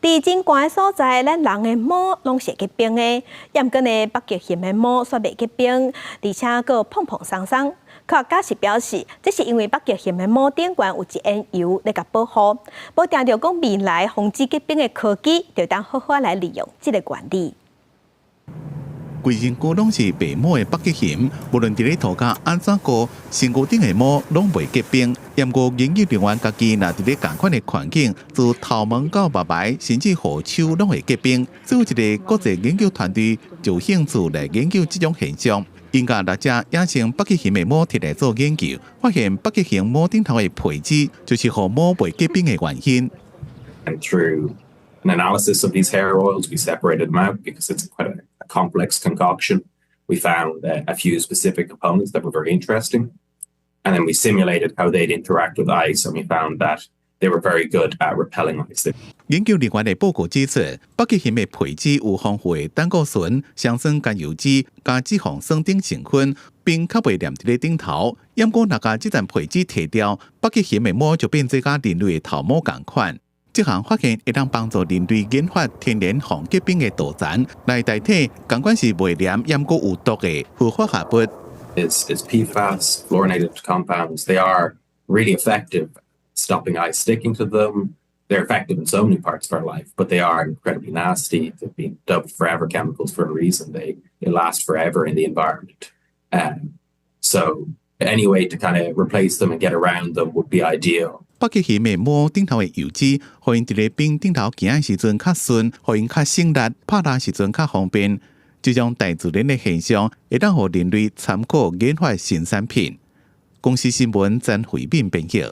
伫真寒的所在，咱人的毛拢是结冰的，严格的北极熊的毛却未结冰，而且佫碰碰松松。科学家是表示，这是因为北极熊的毛顶端有一层油来甲保护，无定着讲未来防止结冰的科技，就当好好来利用这个原理。规身躯拢是白毛的北极熊，无论伫咧涂骹安怎过，身躯顶的毛拢袂结冰。严过研究人员家己若伫咧同款的环境，自头毛到目眉，甚至护手拢会结冰。只有一个国际研究团队就兴趣来研究这种现象。因甲6只野生北极熊的毛摕来做研究，发现北极熊毛顶头的皮脂就是互毛袂结冰的原因。And through an analysis of these hair oils, we separated them out because it's quite a complex concoction. We found a few specific components that were very interesting. And then we simulated how they'd interact with ice, and we found that they were very good at repelling ice. 研究人员的报告指出，北极熊的皮脂有丰富的胆固醇、香酸甘油脂、加脂肪酸等成分，并较袂粘伫咧顶头。严过若甲这层皮脂剃掉，北极熊的毛就变做甲人类的头毛同款。这项发现会当帮助人类研发天然防结冰的导残，来代替尽管是袂黏严过有毒的氟化合物。It's PFAS, fluorinated compounds. They are really effective at stopping ice sticking to them. They're effective in so many parts of our life, but they are incredibly nasty. They've been dubbed forever chemicals for a reason. They last forever in the environment. So any way to kind of replace them and get around them would be ideal. 北极熊的毛顶头的油脂，互因伫咧冰顶头行的时阵较顺，互因较省力，拍打时阵较方便。这种大自然的现象，会当互人类参考研发新产品。公司新闻曾回敏编辑。